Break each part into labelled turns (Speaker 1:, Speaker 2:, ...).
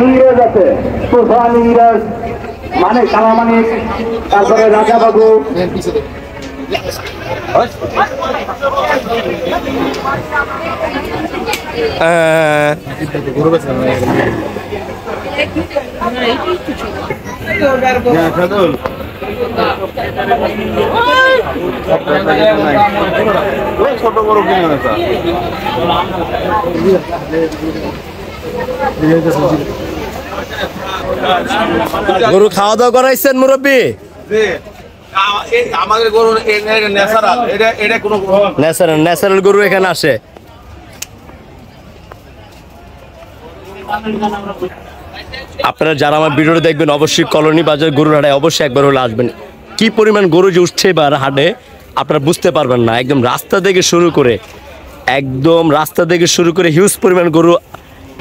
Speaker 1: ইংরেজ আছে, তুফান ইংরেজ মানে সামানিক, তারপরে রাজা বাবু,
Speaker 2: ছোট বড় কিনে নেতা
Speaker 3: গরু খাওয়া দাওয়া করাইছেন মুরব্বী?
Speaker 2: আমাদের গরু ন্যাচারাল, এটা কোনো
Speaker 3: ন্যাচারাল গরু এখানে আসে। আপনারা যারা আমার ভিডিওটা দেখবেন অবশ্যই কলোনি বাজার গরুর হাটে অবশ্যই একবার হলে আসবেন। কি পরিমাণ গরু যে উঠছে এবার হাটে আপনারা বুঝতে পারবেন না। একদম রাস্তা থেকে শুরু করে হিউজ পরিমাণ গরু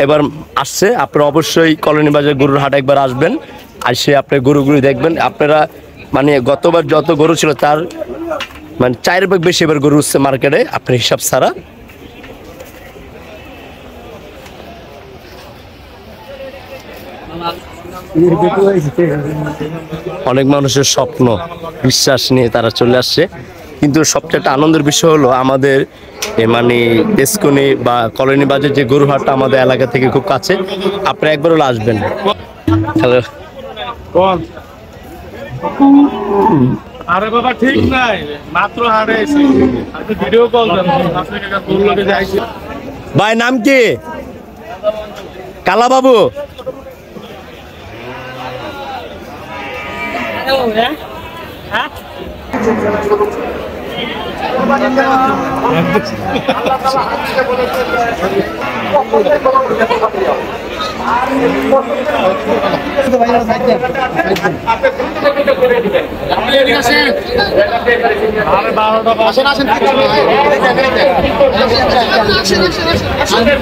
Speaker 3: এবার আসছে। আপনারা অবশ্যই কলোনি বাজার গরুর হাটে একবার আসবেন, আসে আপনি গরুগুলি দেখবেন। আপনারা মানে গতবার যত গরু ছিল তার মানে 4 ভাগ বেশি এবার গরু উঠছে মার্কেটে, আপনার হিসাব ছাড়া। অনেক মানুষের স্বপ্ন বিশ্বাস নিয়ে তারা চলে আসছে, কিন্তু সবচেয়ে একটা আনন্দের বিষয় হলো আমাদের মানে বেসকনি বা কলোনি বাজার যে গরু হাটটা আমাদের এলাকা থেকে খুব কাছে। আপনি একবার হলে আসবেন। হ্যালো,
Speaker 2: আরে বাবা ঠিক নাই, মাত্র হাটে এসে আপনি ভিডিও কল দেন, আপনাকে গরু লগে যাইছি।
Speaker 3: ভাই নাম কি? কালা বাবু।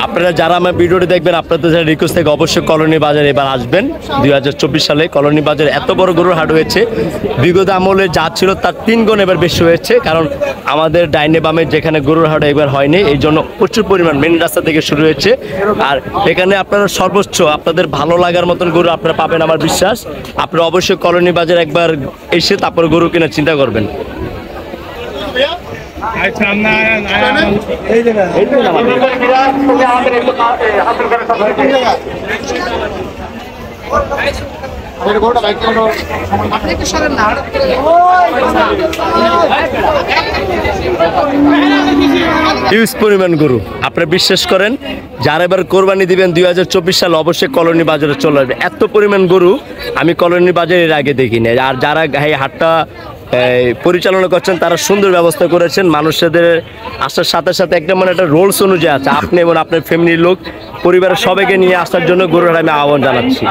Speaker 3: আপনারা যারা আমার ভিডিওটি দেখবেন আপনাদের রিকোয়েস্ট থেকে অবশ্যই কলোনি বাজারে এবার আসবেন। 2024 সালে কলোনি বাজারে এত বড় গরুর হাট হয়েছে, বিগত আমলে যা ছিল তার 3 গুণ এবার বেশি হয়েছে। কারণ আমাদের ডাইনে বামে যেখানে গরুর হাট এবার হয়নি, এই জন্য প্রচুর পরিমাণ মেন রাস্তা থেকে শুরু হয়েছে। আর এখানে আপনারা সর্বোচ্চ আপনাদের ভালো লাগার মতন গরু আপনারা পাবেন আমার বিশ্বাস। আপনারা অবশ্যই কলোনি বাজার একবার এসে তারপর গরু কেনার চিন্তা করবেন। হিউজ পরিমাণ গরু আপনারা বিশ্বাস করেন, যারা এবার কোরবানি দিবেন 2024 সালে অবশ্যই কলোনি বাজারে চলে আসবে। এত পরিমাণ গরু আমি কলোনি বাজারে এর আগে দেখিনি। আর যারা এই হাটটা পরিচালনা করছেন তারা সুন্দর ব্যবস্থা করেছেন। মানুষদের আসার সাথে সাথে একটা মানে একটা রোলস অনুযায়ী আছে, আপনি এবং আপনার ফ্যামিলির লোক পরিবারের সবাইকে নিয়ে আসার জন্য গরুর আমি আহ্বান জানাচ্ছি।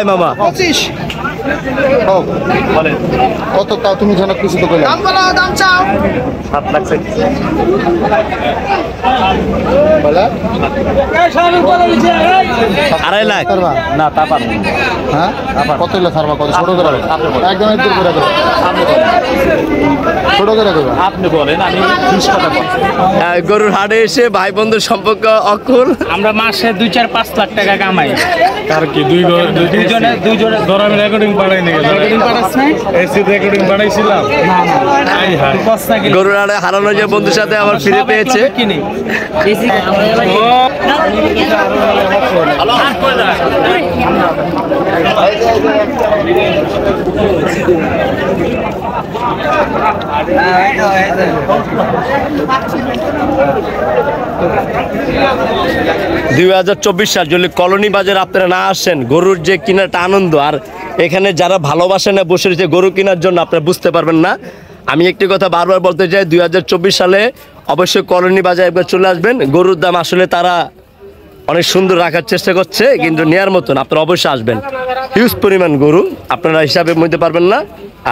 Speaker 3: মামা
Speaker 4: 25
Speaker 2: কত তাও তুমি জানো কিছু তো বলে
Speaker 4: দাম বলো, দাম চাও
Speaker 3: 7 লাখ
Speaker 2: বলে
Speaker 3: 2.5 লাখ না তা পারবো।
Speaker 2: হ্যাঁ কত হইলে ছাড়বা, কত ছোট করে একদম একদম করে দেবো, ছোট করে দেবো
Speaker 5: আপনি বলেন, আমি 20 টাকা বলছি।
Speaker 3: গরুর হাটে এসে ভাই বন্ধুর সম্পর্ক অকুল।
Speaker 5: আমরা মাসে 2-4-5 লাখ টাকা কামাই।
Speaker 2: আর কি দুইজনে ধর আমি রেকর্ডিং বাড়াই নি,
Speaker 5: রেকর্ডিং পাঠাস নাই?
Speaker 2: এসি রেকর্ডিং বাড়াইছিলাম।
Speaker 3: গরুর হাটে হারানো যে বন্ধুর সাথে আবার ফিরে পেয়েছে।
Speaker 5: কিনি এসি
Speaker 3: 2024 সাল যদি কলোনি বাজারে আপনারা না আসেন, গরুর যে কেনাটা আনন্দ, আর এখানে যারা ভালোবাসে না বসে রয়েছে গরু কেনার জন্য, আপনারা বুঝতে পারবেন না। আমি একটি কথা বারবার বলতে চাই, 2024 সালে অবশ্যই কলোনি বাজারে একবার চলে আসবেন। গরুর দাম আসলে তারা অনেক সুন্দর রাখার চেষ্টা করছে, কিন্তু নেয়ার মতন আপনারা অবশ্যই আসবেন। হিউজ পরিমাণ গরু, আপনারা হিসাবে মধ্যে পারবেন না।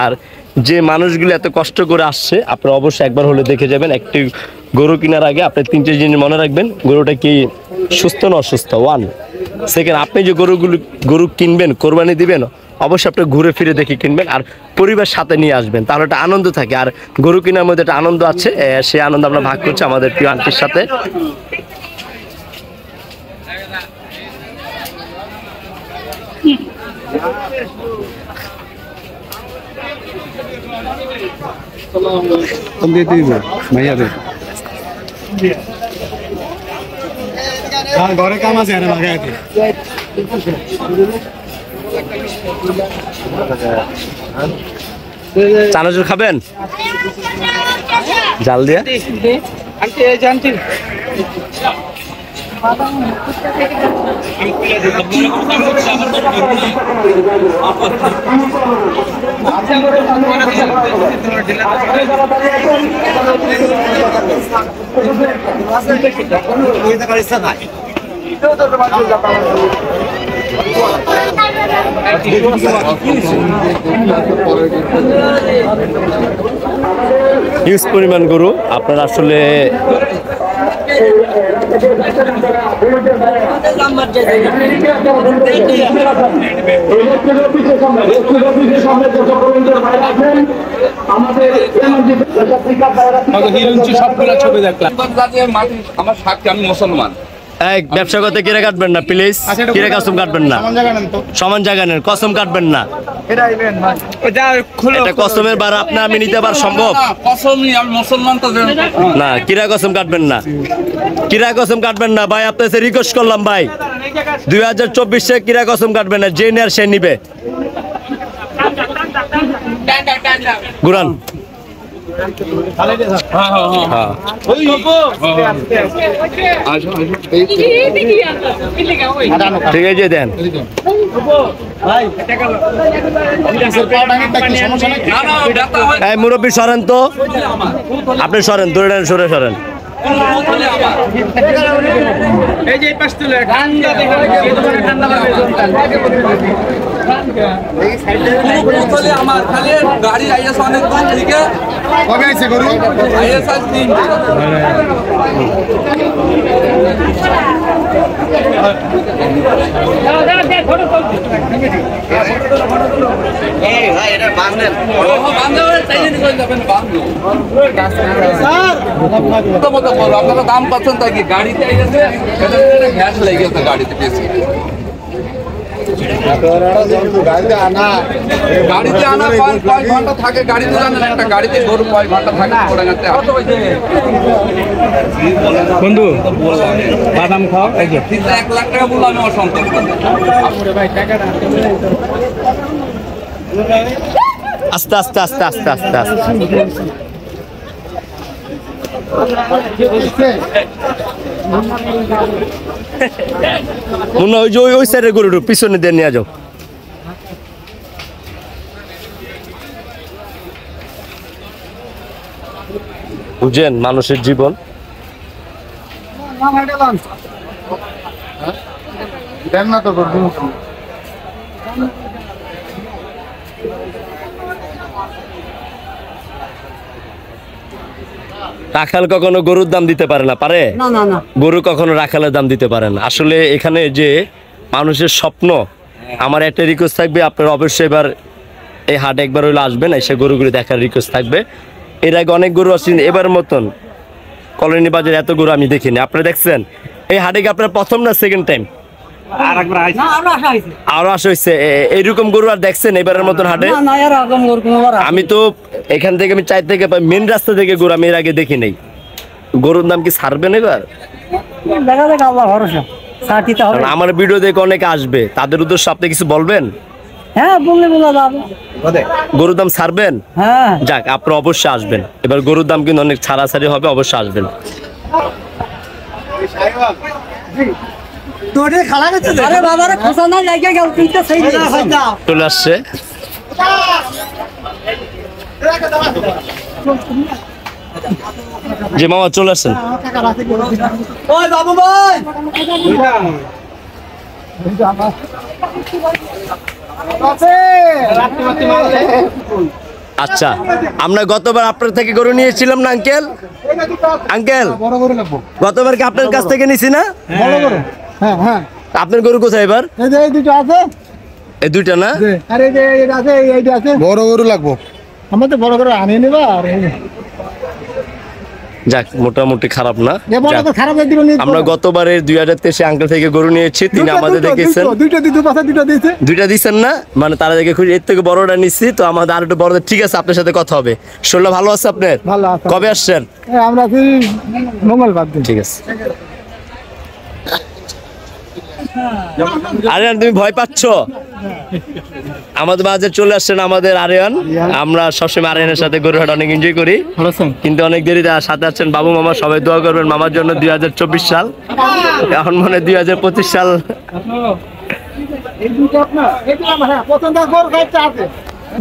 Speaker 3: আর যে মানুষগুলো এত কষ্ট করে আসছে, আপনারা অবশ্যই একবার হলে দেখে যাবেন। একটি গরু কেনার আগে আপনি 3টে জিনিস মনে রাখবেন: গরুটা কি সুস্থ না অসুস্থ, 1 সেকেন্ড, আপনি যে গরু কিনবেন, কোরবানি দিবেন, অবশ্যই আপনি ঘুরে ফিরে দেখে কিনবেন আর পরিবার সাথে নিয়ে আসবেন, তাহলে একটা আনন্দ থাকে। আর গরু কেনার মধ্যে একটা আনন্দ আছে, সেই আনন্দ আমরা ভাগ করছি আমাদের প্রিয় আন্টির সাথে।
Speaker 2: ঘরে কাম আছে লাগাই
Speaker 3: চানাচুর খাবেন জাল দিয়ে? হিউজ পরিমাণ গরু, আপনারা আসলে
Speaker 5: সবগুলো ছবি দেখলাম।
Speaker 4: আমার সাক্ষী, আমি মুসলমান।
Speaker 3: এই ব্যবসা করতে কিরে কাটবেন না প্লিজ, কিরে কসম কাটবেন না, সমান জায়গা নেন, কসম কাটবেন না। এটা কসমের বার আপনি আমি নিতে পার সম্ভব
Speaker 4: কসমই, আমি মুসলমান তো
Speaker 3: না। কিরা কসম কাটবেন না, কিরা কসম কাটবেন না ভাই, আপনাদের রিকোয়েস্ট করলাম ভাই, 2024-এ কিরা কসম কাটবেন না, যে নেয়ার সে নিবে। গুরান ঠিক আছে দেন। এই মুরব্বী সরেন তো, আপনি সরেন, দূরে সরে সরেন।
Speaker 5: এই যে পাশ তুলে ঠান্ডা ঠান্ডা
Speaker 4: আমার খালি গাড়ি আইএস অনেক দূর থেকে
Speaker 2: কবে আইছে গরু?
Speaker 4: আইএস আজ 3 আপনারা দাম পাচ্ছেন তাই কি? গাড়িতে আইছে গ্যাস লেগে গেছে গাড়িতে বেশি। গাড়িতে আনা কয় ঘন্টা থাকে গাড়িতে, জানেন? একটা গাড়িতে গরু কয় ঘন্টা থাকে?
Speaker 5: বন্ধু বাদাম খাও।
Speaker 4: 1 লাখ টাকা বললাম আমি অসন্তুষ্ট।
Speaker 3: আস্তে আস্তে আস্তে আস্তে আস্তে আস্তে মুন্না, ওই যে ওই সাইডের গরুটা পিছনে দিয়ে নিয়ে যাও। বুঝেন মানুষের জীবন।
Speaker 2: দেন না তো গরু।
Speaker 3: রাখাল কখনো গরুর দাম দিতে পারে না, পারে না, গরু কখনো রাখালের দাম দিতে পারে না। আসলে এখানে যে মানুষের স্বপ্ন, আমার একটা রিকোয়েস্ট থাকবে, আপনারা অবশ্যই এবার এই হাটে একবার হইলে আসবেন, এসে গরুগুলি দেখার রিকোয়েস্ট থাকবে। এর আগে অনেক গরু আসছেন, এবার মতন কলোনি বাজারে এত গরু আমি দেখিনি। আপনারা দেখছেন এই হাটে কি আপনার প্রথম না সেকেন্ড টাইম? আরো আসা হয়েছে এইরকম গরু আর দেখছেন এবারের মতন হাটে? আমি তো এখান থেকে আমি 4 থেকে মেন রাস্তা থেকে গরু আমি এর আগে দেখি নাই। গরুর দাম কি ছাড়বেন এবার?
Speaker 6: দেখা যাক, আল্লাহ ভরসা।
Speaker 3: আমার ভিডিও দেখে অনেকে আসবে, তাদের উদ্দেশ্যে আপনি কিছু বলবেন?
Speaker 6: হ্যাঁ বললে বলা যাবে।
Speaker 3: গরুর দাম ছাড়বেন?
Speaker 6: হ্যাঁ
Speaker 3: যাক, আপনারা অবশ্যই আসবেন। এবার গরুর দাম কিন্তু অনেক ছাড়াছাড়ি হবে, অবশ্যই আসবেন।
Speaker 6: আরে বাবারে খোসা না জায়গা গেল তুইটা সেই
Speaker 3: চলে আসছে। যে মামা চলে আসছেন।
Speaker 6: ওই বাবু ভাই
Speaker 3: আচ্ছা, আমরা গতবার আপনার থেকে গরু নিয়েছিলাম না আঙ্কেল? আঙ্কেল গতবার কি আপনার কাছ থেকে নিছি না?
Speaker 1: হ্যাঁ হ্যাঁ,
Speaker 3: আপনার গরু কোথায় এবার?
Speaker 1: এই দুটো আছে,
Speaker 3: এই দুইটা না?
Speaker 1: আরে এইটা আছে, এইটা আছে। বড় গরু লাগবো, আমার তো বড় গরু আনিয়ে নিবা। আর
Speaker 3: যাক, মোটামুটি খারাপ না। যাক,
Speaker 1: খারাপ দিব।
Speaker 3: আমরা গতবারে 2023 আঙ্কেল থেকে গরু নিয়েছি, তিনি আমাদের দেখেছেন। দুইটা দিচ্ছেন না, মানে তারা দেখে খুশি। এর থেকে বড়টা নিচ্ছি, তো আমাদের আর একটু বড়। ঠিক আছে, আপনার সাথে কথা হবে। শরীর ভালো আছে আপনার?
Speaker 1: ভালো আছে।
Speaker 3: কবে আসছেন?
Speaker 1: আমরা মঙ্গলবার দিন।
Speaker 3: ঠিক আছে। আরিয়ান, তুমি ভয় পাচ্ছ? আমাদের মাঝে চলে আসছেন আমাদের আরিয়ান। আমরা সবসময় আরিয়ানের সাথে গরু হাট অনেক এনজয় করি, কিন্তু অনেক দেরিতে সাথে আছেন বাবু মামা। সবাই দোয়া করবেন মামার জন্য। 2024 সাল, এখন মনে 2025 সাল।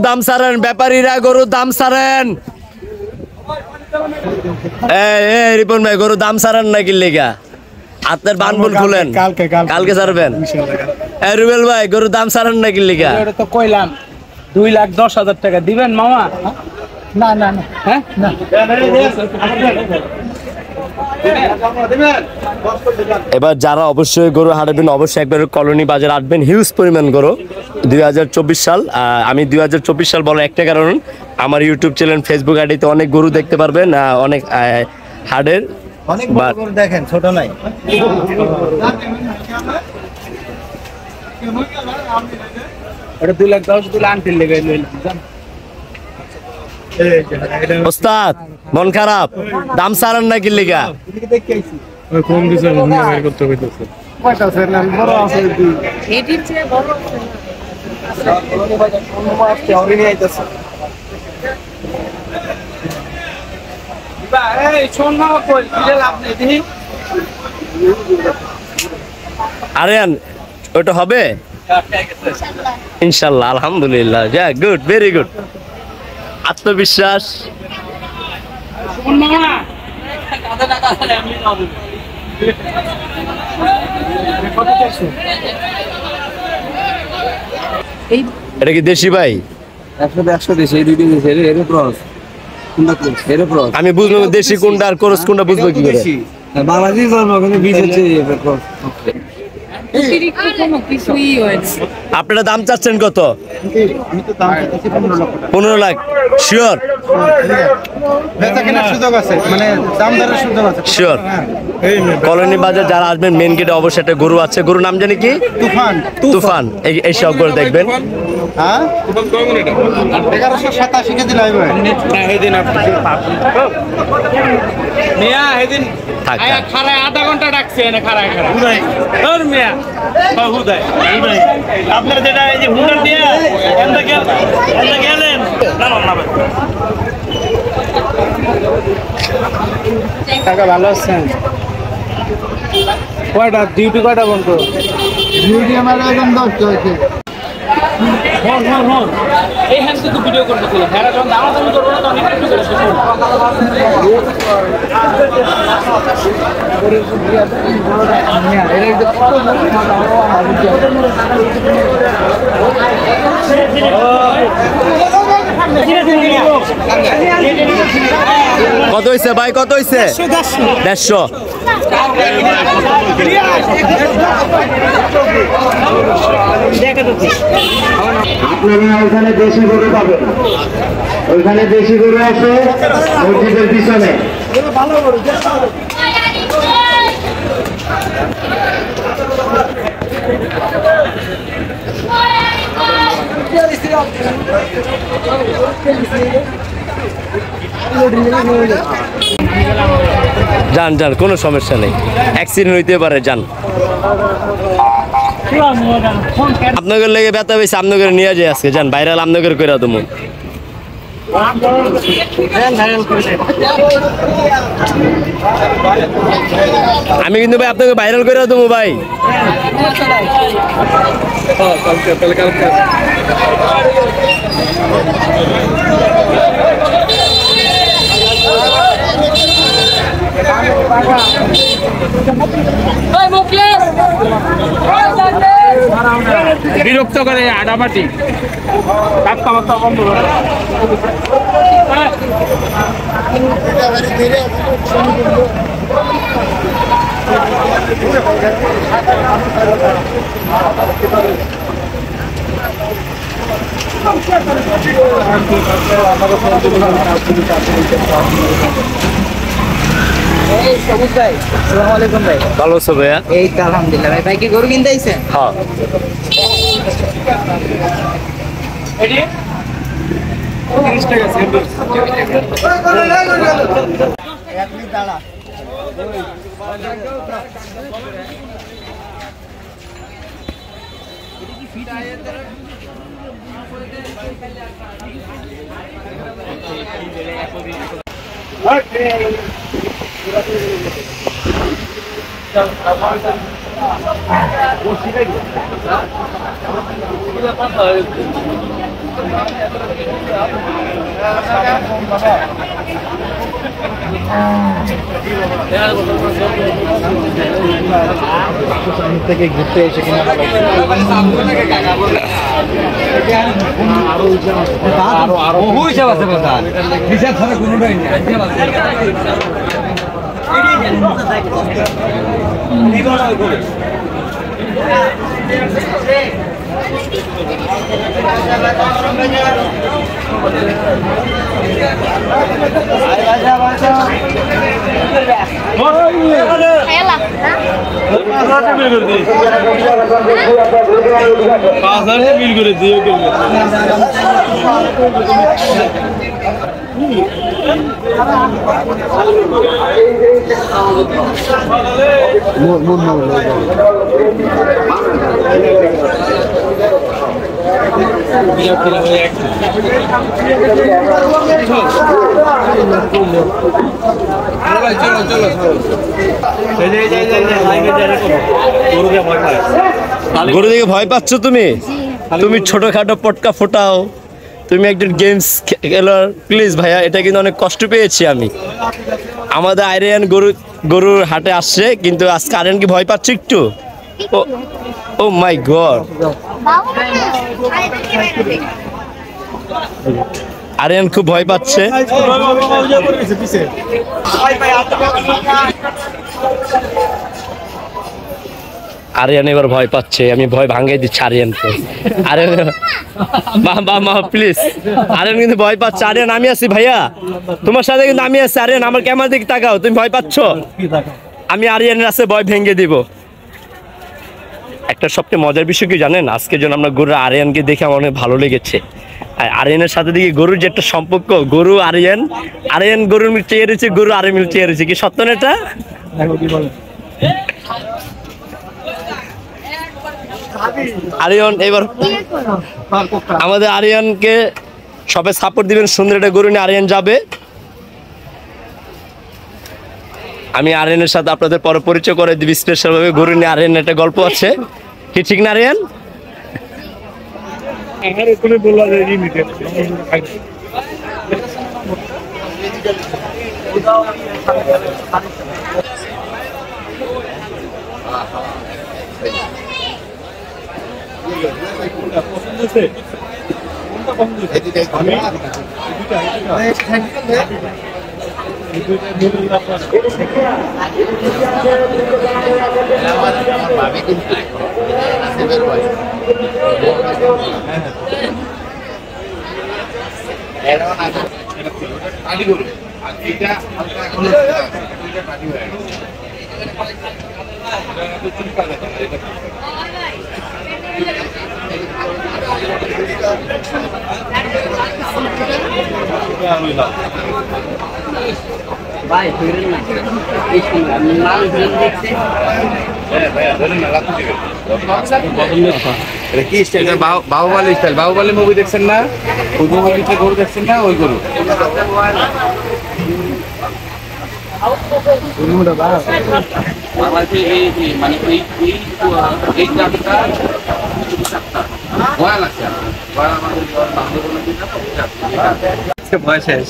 Speaker 3: দাম সারেন ব্যাপারীরা, গরুর দাম সারেন। এই রিপন ভাই, গরুর দাম সারেন না কিল্লিগা? আপনার বানবুল খুলেন, কালকে ছাড়বেন। রুবেল ভাই, গরুর দাম ছাড়েন না কিল্লিগা?
Speaker 5: তো কইলাম 2,10,000 টাকা দিবেন মামা?
Speaker 1: না না না,
Speaker 5: হ্যাঁ
Speaker 1: না।
Speaker 3: এবার যারা অবশ্যই গরু হারাবেন, অবশ্যই একবার কলোনি বাজার আসবেন। হিউজ পরিমাণ গরু 2024 সাল। আমি 2024 সাল বলার একটা কারণ, আমার ইউটিউব চ্যানেল, ফেসবুক আইডিতে অনেক গরু দেখতে পারবেন, অনেক হাটের।
Speaker 1: অনেক বড় গরু দেখেন, ছোট নাই।
Speaker 5: ওটা 2,10,000 দিলে আনতে লেগে
Speaker 3: ওস্তাদ মন খারাপ, দাম ছাড়েন না কিল্লিগা?
Speaker 2: কম দিছে, বের করতে হইতেছে।
Speaker 1: কয়টা আছে না? বড় আছে দুই।
Speaker 6: এটির চেয়ে বড় আছে
Speaker 5: এই শোন মামা, কই দিলে লাভ নেই দেখি।
Speaker 3: আরিয়ান, ওটা হবে ইনশাল্লাহ, আলহামদুলিল্লাহ। যা, গুড, ভেরি গুড। আত্মবিশ্বাস।
Speaker 5: শোন মামা,
Speaker 3: এটা কি দেশি ভাই?
Speaker 4: 100 দেশে এই দুইটা দেশে এর ক্রস। কোনটা ক্রস? এর ক্রস।
Speaker 3: আমি বুঝলাম দেশি কোনটা আর ক্রস কোনটা, বুঝবো কি করে?
Speaker 4: বাংলাদেশি জন্ম, কিন্তু বীজ হচ্ছে এর ক্রস।
Speaker 6: অতিরিক্ত কোনো কিছুই হয়েছে।
Speaker 3: আপনারা দাম চাচ্ছেন কত?
Speaker 1: আমি তো দাম চাইছি 15 লাখ টাকা।
Speaker 3: 15 লাখ শিওর?
Speaker 1: বেচা কেনার সুযোগ আছে, মানে দাম দরের সুযোগ আছে।
Speaker 3: শিওর। কলোনি বাজার যারা আসবেন, মেন গেটে অবশ্যই একটা গরু আছে। গরুর নাম জানি কি?
Speaker 1: তুফান।
Speaker 3: তুফান। এই সব গরু দেখবেন।
Speaker 1: হ্যাঁ, 1187 কেজি লাগবে।
Speaker 5: মিয়া সেদিন
Speaker 3: থাক, থাক।
Speaker 5: খারায় আধা ঘন্টা ডাকছে, এনে খারায় তোর মিয়া হুদায় আপনার যেটা এই যে হুন্ডার দিয়ে গেলেন টাকা ভালো আছেন? কয়টা ডিউটি কয়টা বন্ধ?
Speaker 1: ডিউটি আমার একদম 10 হয়েছে।
Speaker 5: এই হ্যান্ড তো ভিডিও করতে ছিল, হ্যাঁ যখন দামাদামি করবো না তখন একটু করে শেষ করবো।
Speaker 3: কত হয়েছে ভাই, কত হয়েছে? 150।
Speaker 1: আপনারা ওখানে দেশি গরু পাবেন, ওইখানে দেশি গরু আছে মসজিদের পিছনে।
Speaker 3: যান যান, কোনো সমস্যা নেই, অ্যাক্সিডেন্ট হইতে পারে, যান। আপনাদের লেগে ব্যথা পেয়েছে, আপনাদের নিয়ে যায় আজকে যান ভাইরাল আপনাদের করে তুমি। আমি কিন্তু ভাই আপনাকে ভাইরাল করে দেবো ভাই।
Speaker 5: বিরক্ত করে আডাবাটি বন্ধ করে।
Speaker 3: ভালো আছো ভাইয়া?
Speaker 6: এই তো আলহামদুলিল্লাহ ভাই। ভাই কি গরু কিনতে আইছেন?
Speaker 3: হ্যাঁ।
Speaker 1: থেকে ঘুরতে এসে কিনা
Speaker 4: বহু হিসাব আছে কথা হিসাব ছাড়া কোনোটাই নেই
Speaker 2: বিল করে দিয়ে
Speaker 4: চলো চলো
Speaker 3: গরু দেখে ভয় পাচ্ছ তুমি? তুমি ছোটখাটো পটকা ফোটাও, তুমি একজন গেমস খেলোয়াড়, প্লিজ ভাইয়া, এটা কিন্তু অনেক কষ্ট পেয়েছি আমি। আমাদের আইরিয়ান গরুর হাটে আসছে, কিন্তু আজকে আইরিয়ান কি ভয় পাচ্ছে একটু? ও মাই গড, আরিয়ান খুব ভয় পাচ্ছে। আরিয়ান এবার ভয় পাচ্ছে, আমি ভয় ভাঙিয়ে দিচ্ছি আরিয়ানকে। আরিয়ান মা প্লিজ, আরিয়ান কিন্তু ভয় পাচ্ছে। আরিয়ান আমি আছি ভাইয়া, তোমার সাথে কিন্তু আমি আছি। আরিয়ান আমার ক্যামেরার দিকে তাকাও, তুমি ভয় পাচ্ছ? আমি আরিয়ানের কাছে ভয় ভেঙে দিব। একটা সবচেয়ে মজার বিষয় কি জানেন, আজকে যখন আমরা গরু আরিয়ানকে দেখে আমার অনেক ভালো লেগেছে। আর আরিয়ানের সাথে দেখি গরুর যে একটা সম্পর্ক, গরু আরিয়ান, আরিয়ান গরুর মিল চেয়ে রয়েছে, গরু আরিয়ান মিল চেয়ে রয়েছে, কি সত্য না এটা? আরিয়ান এবার আমাদের আরিয়ানকে সবাই সাপোর্ট দিবেন, সুন্দর একটা গরু নিয়ে আরিয়ান যাবে। আমি আরিয়ানের সাথে আপনাদের পরে পরিচয় করে দিবি স্পেশাল ভাবে। গরু নিয়ে আরিয়ানের একটা গল্প আছে, কি ঠিক না আরিয়ান?
Speaker 2: আমার ওখানে বলা যায়
Speaker 6: ভাই ফিরেন না লাল জিন দেখছে
Speaker 4: বাহুবলী স্টাইল, বাহুবলী মুভি দেখছেন না? ওই মুভিতে গরু দেখছেন না? ওই গরু ভয় লাগছে ভয় শেষ।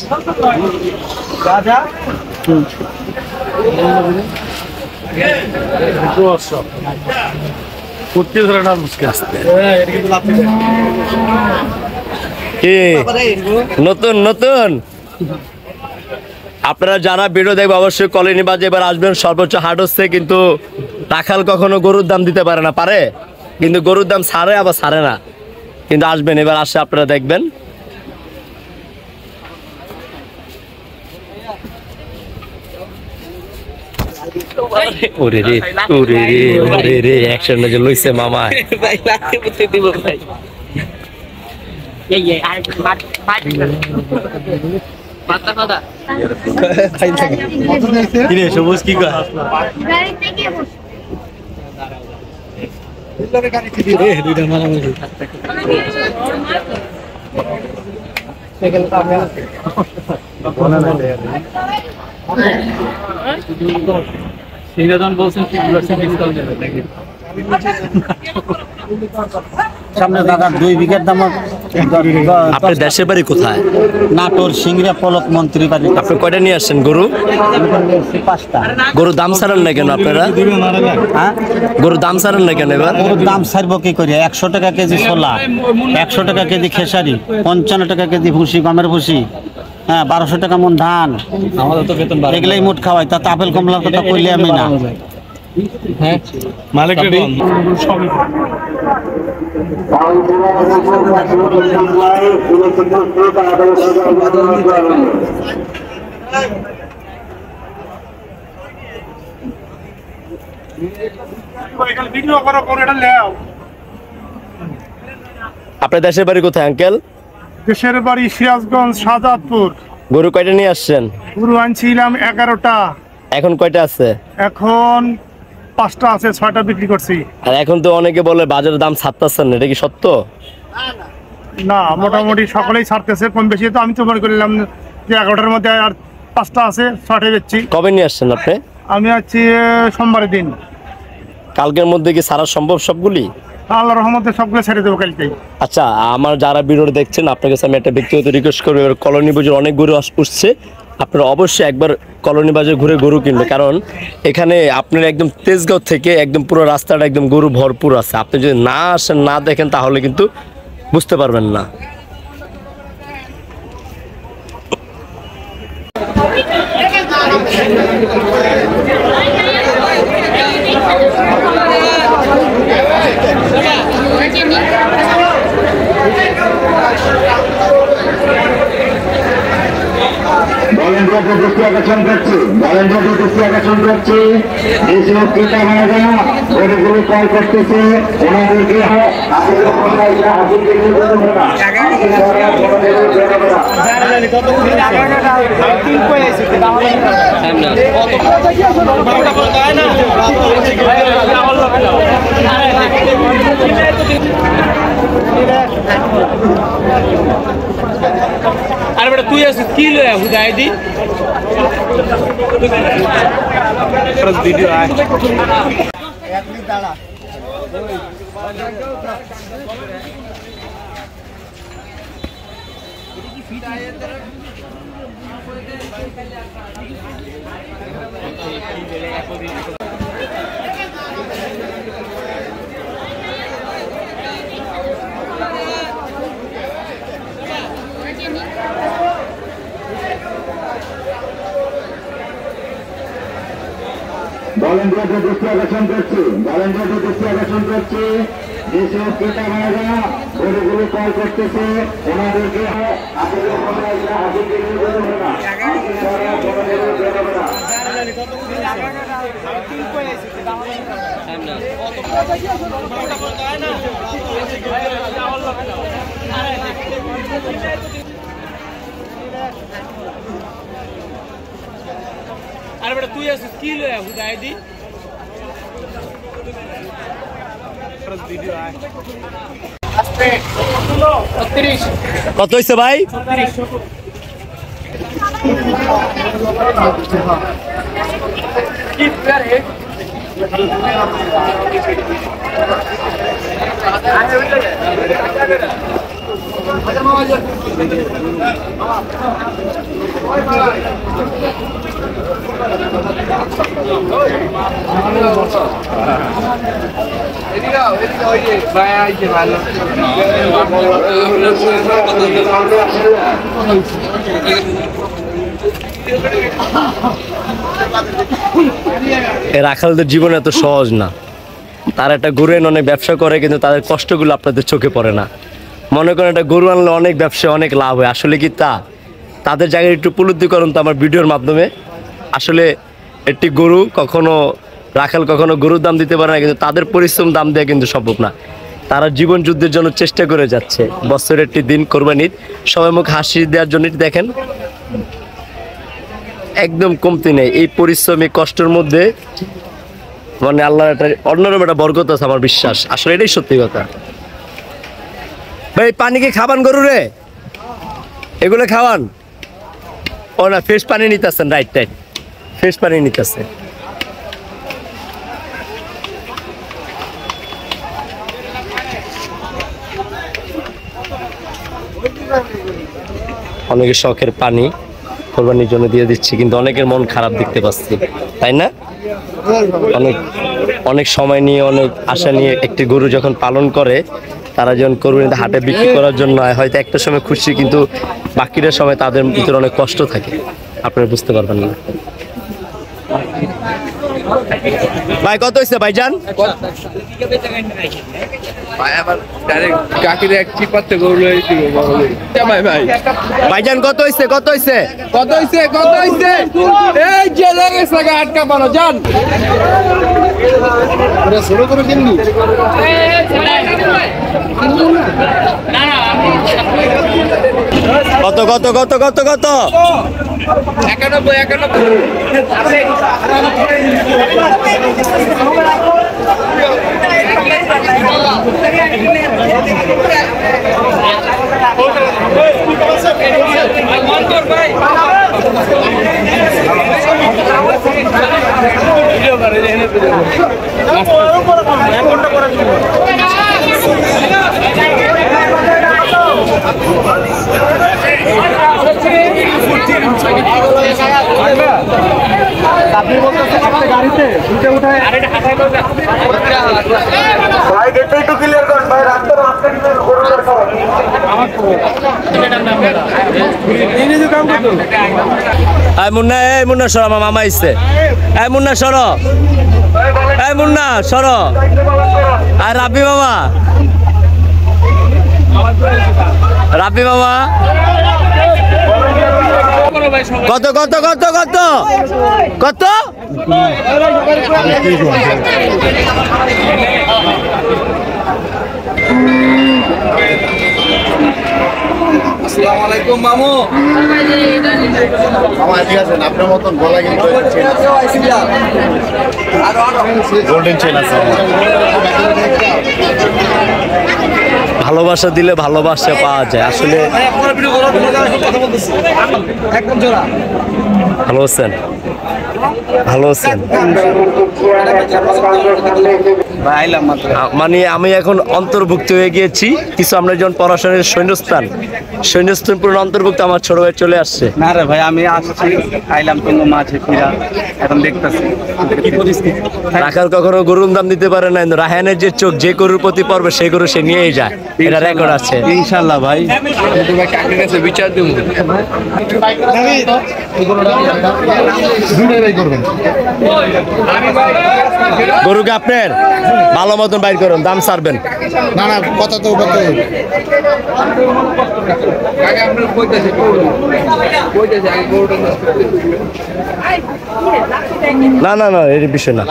Speaker 3: নতুন নতুন আপনারা যারা ভিডিও দেখবে অবশ্যই কলোনি বাজে এবার আসবেন। সর্বোচ্চ হাট হচ্ছে, কিন্তু রাখাল কখনো গরুর দাম দিতে পারে না, পারে কিন্তু গরুর দাম ছাড়ে আবার ছাড়ে না, কিন্তু আসবেন এবার আসে আপনারা দেখবেন। ওরে রে ওরে রে ওরে রে অ্যাকশন যে লইছে মামা
Speaker 6: ভাই লাঠি পুঁতে দিব ভাই এই আর মার পাতা পাতা
Speaker 3: কিরে সবুজ কি কয়
Speaker 7: গাড়ি থেকে বসে
Speaker 3: দুইটা মারামারি
Speaker 8: সামনে দাদা 2 বিঘার দাম।
Speaker 3: আপনার দেশের বাড়ি কোথায়?
Speaker 8: নাটোর সিংড়া পলক মন্ত্রী বাড়ি।
Speaker 3: আপনি কয়টা নিয়ে আসছেন গরু?
Speaker 8: 5টা।
Speaker 3: গরুর দাম ছাড়েন না কেন আপনারা?
Speaker 8: হ্যাঁ,
Speaker 3: গরুর দাম ছাড়েন না কেন এবার?
Speaker 8: গরুর দাম ছাড়বো কি করে? 100 টাকা কেজি ছোলা, 100 টাকা কেজি খেসারি, 55 টাকা কেজি ভুসি, গমের ভুসি, হ্যাঁ 1200 টাকা মন ধান। আমাদের তো বেতন এগুলাই মোট খাওয়াই, তা আপেল কমলার কথা কইলে আমি না।
Speaker 2: হ্যাঁ মালিক সবই
Speaker 3: আপনার দেশের বাড়ি কোথায় আঙ্কেল?
Speaker 2: দেশের বাড়ি সিরাজগঞ্জ, শাহজাদপুর।
Speaker 3: গরু কয়টা নিয়ে আসছেন?
Speaker 2: গরু আনছিলাম 11টা,
Speaker 3: এখন কয়টা আছে?
Speaker 2: এখন 5টা আছে, 6টা বিক্রি করছি।
Speaker 3: আর এখন তো অনেকে বলে বাজারের দাম ছাড়তেছেন, এটা কি সত্য?
Speaker 2: না, মোটামুটি সকলেই ছাড়তেছে কম বেশি। তো আমি তো মনে করলাম যে 11টার মধ্যে আর 5টা আছে, 6টাই বেচছি।
Speaker 3: কবে নিয়ে আসছেন আপনি?
Speaker 2: আমি আছি সোমবারের দিন।
Speaker 3: কালকের মধ্যে কি ছাড়া সম্ভব সবগুলি?
Speaker 2: আল্লাহর রহমতে সবগুলো ছেড়ে দেবো কালকেই।
Speaker 3: আচ্ছা, আমার যারা ভিডিও দেখছেন আপনার কাছে আমি একটা ব্যক্তিগত রিকোয়েস্ট করবো, এবার কলোনি বাজার অনেক গরু উঠছে, আপনারা অবশ্যই একবার কলোনি বাজার ঘুরে গরু কিনবে, কারণ এখানে আপনার একদম তেজগাঁও থেকে একদম পুরো রাস্তাটা একদম গরু ভরপুর আছে। আপনি যদি না আসেন, না দেখেন, তাহলে কিন্তু বুঝতে পারবেন না।
Speaker 1: ভলেন্টিয়ারকে দৃষ্টি আকর্ষণ করছি, ভলেন্টিয়ারকে দৃষ্টি আকর্ষণ করছি। দেশীয় ক্রেতা ভাইরা গরুগুলো ক্রয় করতেছে, ওনাদেরকে
Speaker 5: আরে বেটা তুই আসিস কি লয়ে হুদাই দি ভিডিও আয়
Speaker 1: ভলেন্টিয়ারকে দৃষ্টি আকর্ষণ করছি, ভলেন্টিয়ারকে দৃষ্টি আকর্ষণ করছি। দেশীয় ক্রেতা ভাইরা গরুগুলো ক্রয় করতেছে, ওনাদেরকে
Speaker 5: সামনে আরে বেটা তুই আসিস কি লয়া হুদাই দি
Speaker 3: কত হয়েছে ভাই? রাখালদের জীবন এত সহজ না। তারা একটা গরু এনে অনেক ব্যবসা করে, কিন্তু তাদের কষ্টগুলো আপনাদের চোখে পড়ে না। মনে করেন একটা গরু আনলে অনেক ব্যবসা অনেক লাভ হয়, আসলে কি তা? তাদের জায়গায় একটু উপলব্ধি করুন তো আমার ভিডিওর মাধ্যমে। আসলে একটি গরু কখনো রাখাল কখনো গরুর দাম দিতে পারে না, কিন্তু তাদের পরিশ্রম দাম দেওয়া কিন্তু সম্ভব না। তারা জীবন যুদ্ধের জন্য চেষ্টা করে যাচ্ছে। বছরের একটি দিন কোরবানির সবাই মুখ হাসি দেওয়ার জন্য দেখেন একদম কমতি নেই। এই পরিশ্রমী কষ্টের মধ্যে মানে আল্লাহর একটা অন্যরকম একটা বরকত আছে আমার বিশ্বাস। আসলে এটাই সত্যি কথা। ভাই পানি কি খাবান গরু রে? এগুলো খাওয়ান? ও না, ফ্রেশ পানি নিতেছেন। রাইট রাইট, ফ্রেশ পানি নিতেছে। অনেকের শখের পানি কোরবানির জন্য দিয়ে দিচ্ছি, কিন্তু অনেকের মন খারাপ দেখতে পাচ্ছি, তাই না? অনেক সময় নিয়ে অনেক আশা নিয়ে একটি গরু যখন পালন করে, তারা যখন কোরবানিতে হাটে বিক্রি করার জন্য হয়তো একটা সময় খুশি, কিন্তু বাকিটা সময় তাদের ভিতরে অনেক কষ্ট থাকে। আপনারা বুঝতে পারবেন না। ভাই কত হয়েছে ভাইজান? ভাইজান কত হয়েছে? কত হয়েছে?
Speaker 4: কত হইছে কত হইছে এই যে লেগেছে আটকা পানো জান শুরু করে কিনলি
Speaker 3: কত কত কত কত কত?
Speaker 8: মুন্না সর, আমার মামা আইছে। মুন্না সর, মুন্না সর। আর রাব্বি মামা, রাব্বি মামা কত কত কত কত কত?
Speaker 4: আসসালামু আলাইকুম মামু।
Speaker 1: মামা ঠিক আছেন? আপনার মতন গলা কিন্তু গোল্ডেন চেন আছে।
Speaker 3: ভালোবাসা দিলে ভালোবাসা পাওয়া যায়। আসলে ভালো আছেন? ভালো আছেন? মানে আমি এখন অন্তর্ভুক্ত হয়ে গিয়েছি কিছু। আমরা যখন পড়াশোনার সৈন্যস্থান পুরো অন্তর্ভুক্ত। আমার ছোট ভাই চলে আসছে।
Speaker 8: না রে ভাই, আমি আসছি, আইলাম তো মাঝে ফিরা, এখন দেখতেছি কি পরিস্থিতি।
Speaker 3: রাখাল কখনো গরুর দাম দিতে পারে না, কিন্তু রাহানের যে চোখ যে গরুর প্রতি পড়বে সেই গরু সে নিয়েই যায়। এটা রেকর্ড আছে
Speaker 8: ইনশাল্লাহ ভাই।
Speaker 4: কাকের কাছে বিচার দেবো।
Speaker 3: গরুকে আপনার ভালো মতন বাইর করুন, দাম ছাড়বেন।
Speaker 2: না না, কথা তো
Speaker 3: না না না, এর বিষয় না।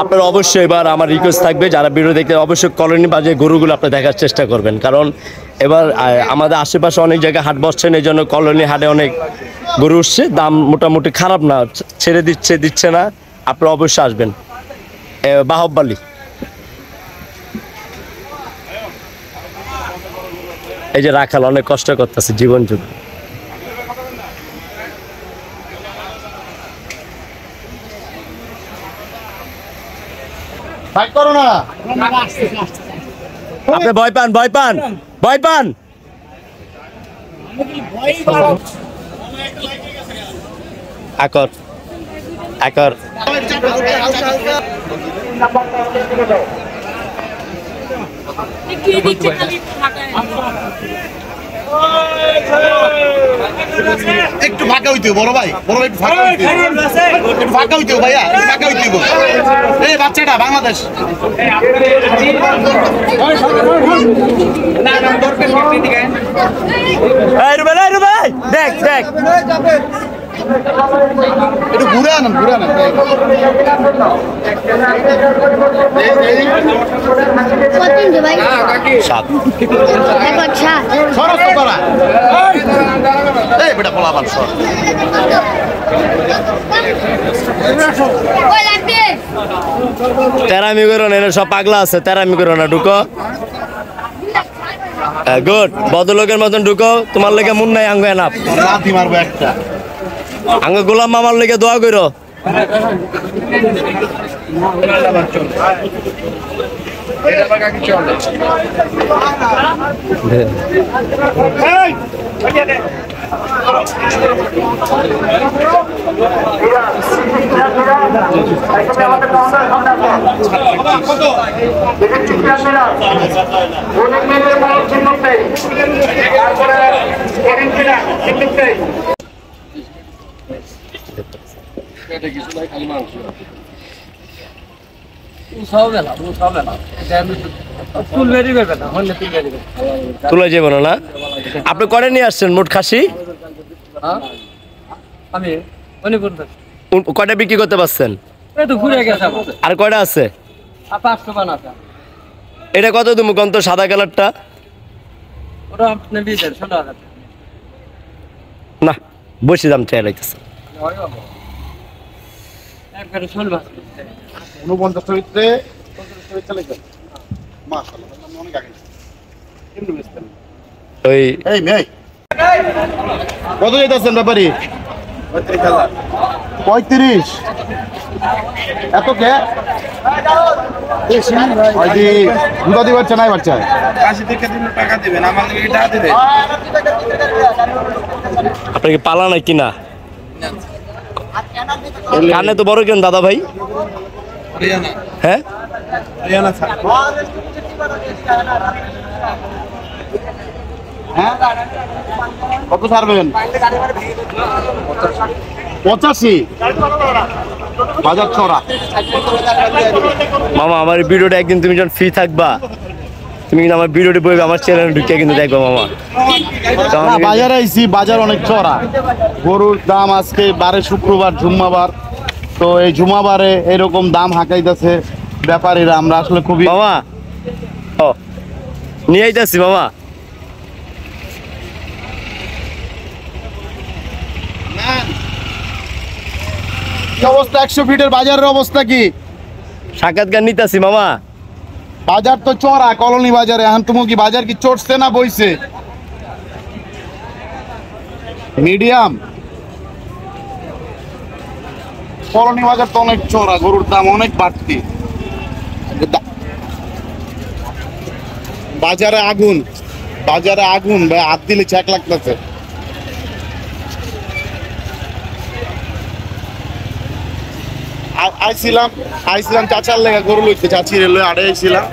Speaker 3: আপনার অবশ্যই এবার আমার রিকোয়েস্ট থাকবে, যারা ভিডিও দেখতে অবশ্যই কলোনি বাজারে গরুগুলো আপনি দেখার চেষ্টা করবেন, কারণ এবার আমাদের আশেপাশে অনেক জায়গায় হাট বসছেন, এই জন্য কলোনি হাটে অনেক গরু উঠছে, দাম মোটামুটি খারাপ না, ছেড়ে দিচ্ছে না। আপনারা অবশ্যই আসবেন। বাহবালি এই যে রাখাল অনেক কষ্ট করতেছে জীবন যুগ। আপনি ভয় পান আকর
Speaker 2: একটু ফাঁকা হইতে বড় ভাই একটু ফাঁকা হইতে ভাইয়া, ফাঁকা হইতে এই বাচ্চাটা বাংলাদেশ।
Speaker 3: দেখ
Speaker 2: একটু ঘুরে আনেন
Speaker 3: সাত
Speaker 2: সরস করা এই বেটা পোলাপান সর।
Speaker 3: তেরামি করো না, সব পাগলা আছে, তেরামি করো না, ঢুকো। গুড, বদলোকের মতন ঢুকো। তোমার লেগে মন নাই আঙ্গ এনাফ,
Speaker 2: লাথি মারবো একটা।
Speaker 3: আঙ্গ গোলাম মামার লেগে দোয়া করো। তুলে যাবো না। আপনি করে নিয়ে আসছেন মোট খাসি?
Speaker 6: আমি মণিপুর
Speaker 3: কয়টা বিক্রি করতে পারছেন?
Speaker 6: ঘুরে গেছে
Speaker 3: আর কয়টা আছে?
Speaker 6: 500 বানাতে।
Speaker 3: এটা কত তুমি কোন তো সাদা কালারটা?
Speaker 6: ওটা আপনি 16,000
Speaker 3: না, বেশি দাম চাই লাগতেছে।
Speaker 6: একবারে 16
Speaker 2: 49 ভিতরে 50 চলে গেল মাশাআল্লাহ, অনেক আগে কেমনে বেচতেন
Speaker 3: ওই
Speaker 2: এই মেয়ে কত যাইতেছেন ব্যাপারী? 35 এত কে হয়দি দুধা দিবার চাই বাচ্চা
Speaker 4: টাকা দিবেন, আমার টাকা দিবেন।
Speaker 3: আপনার কি পালা নাই কিনা? কানে তো বড় কেন দাদা ভাই? হ্যাঁ
Speaker 2: কত ছাড়বেন? 85 বাজার ছড়া।
Speaker 3: মামা আমার ভিডিওটা একদিন তুমি যখন ফ্রি থাকবা, তুমি কিন্তু আমার ভিডিওটি বইবে, আমার চ্যানেলে ঢুকে কিন্তু দেখবা মামা।
Speaker 2: না, বাজারে আইছি, বাজার অনেক চড়া। গরুর দাম আজকে বারে শুক্রবার জুম্মাবার, তো এই জুম্মাবারে এরকম দাম হাঁকাইতেছে ব্যাপারীরা। আমরা আসলে খুবই
Speaker 3: মামা ও নিয়ে আইতাছি মামা।
Speaker 2: কি অবস্থা? 100 ফিটের বাজারের অবস্থা কি?
Speaker 3: সাক্ষাৎকার নিতাছি মামা।
Speaker 2: বাজার তো চড়া, কলোনি বাজারে। এখন তুমি কি বাজার কি চড়ছে না বইছে? মিডিয়াম কলোনি বাজার তো অনেক চড়া, গরুর দাম অনেক বাড়তি। বাজারে আগুন ভাই, হাত দিলে চেক লাগতেছে। আইছিলাম চাচার লেগে গরু লইতে, চাচির লই আড়ে আইছিলাম।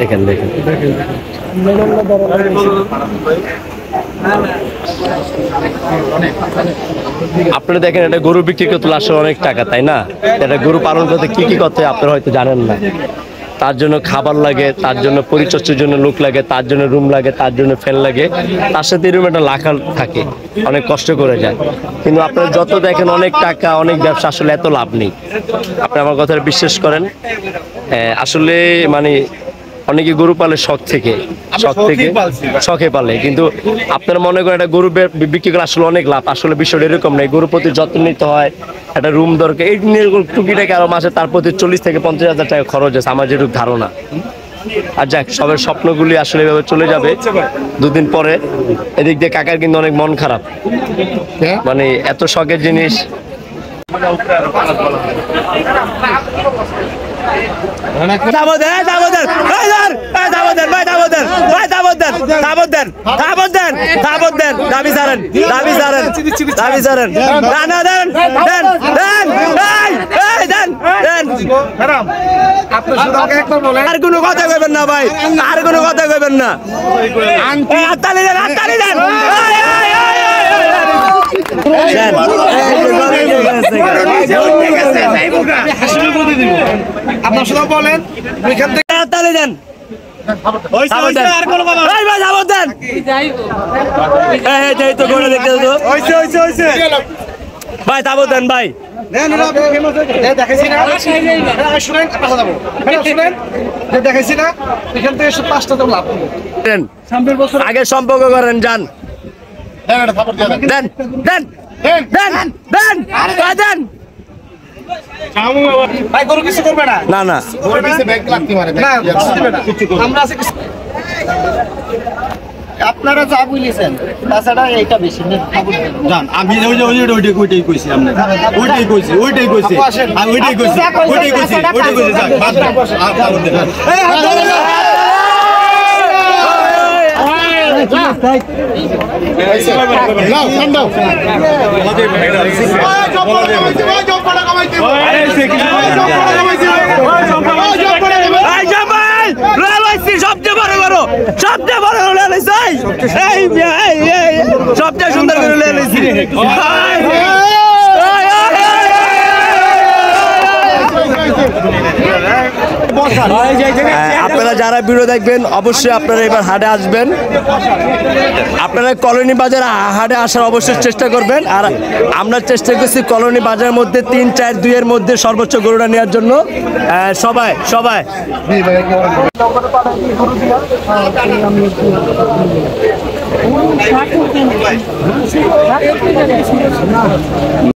Speaker 3: দেখেন দেখেন আপনারা দেখেন এটা গরু বিক্রি করতে আসলে অনেক টাকা, তাই না? এটা গরু পালন করতে কি কি করতে হয় আপনারা হয়তো জানেন না। তার জন্য খাবার লাগে, তার জন্য পরিচর্যার জন্য লোক লাগে, তার জন্য রুম লাগে, তার জন্য ফ্যান লাগে, তার সাথে রুম একটা লাখাল থাকে, অনেক কষ্ট করে যায়। কিন্তু আপনারা যত দেখেন অনেক টাকা, অনেক ব্যবসা, আসলে এত লাভ নেই। আপনি আমার কথাটা বিশ্বাস করেন। আসলে মানে অনেকে গরু পালে শখে পালে, কিন্তু আপনারা মনে করেন একটা গরু বিক্রি করে আসলে অনেক লাভ। আসলে বিষয়টা এরকম নেই। গরুর প্রতি যত্ন নিতে হয়, একটা রুম দরকার, এই টুকিটাকে আরো মাসে তার প্রতি 40 থেকে 50,000 টাকা খরচ আছে আমার যেটুকু ধারণা। আর যাক, সবার স্বপ্নগুলি আসলে এভাবে চলে যাবে দুদিন পরে। এদিক দিয়ে কাকার কিন্তু অনেক মন খারাপ, মানে এত শখের জিনিস।
Speaker 9: আর কোনো কথা কইবেন না ভাই, আর কোনো কথা কইবেন না।
Speaker 5: আপনার শুধু বলেন ওইখান থেকে
Speaker 9: তালে দেন। ভাই তাবো দেন ভাই। আগে সম্পর্ক করেন, যান দেন দেন দেন দেন দেন।
Speaker 5: ভাই গরু কিছু করবে না,
Speaker 9: না না
Speaker 8: আপনারা যা বুঝেছেন তাছাড়া এইটা বেশি
Speaker 2: জান আমি ওইটাই কইছি, আমরা ওইটাই কইছি আর ওইটাই কইছি
Speaker 9: সবচেয়ে বড় সবচেয়ে সুন্দর করে আপনারা যারা ভিডিও দেখবেন অবশ্যই আপনারা এবার হাটে আসবেন। আপনারা কলোনি বাজার হাটে আসার অবশ্যই চেষ্টা করবেন। আর আমরা চেষ্টা করছি কলোনি বাজারের মধ্যে 3, 4, 2 এর মধ্যে সর্বোচ্চ গরুটা নেওয়ার জন্য। সবাই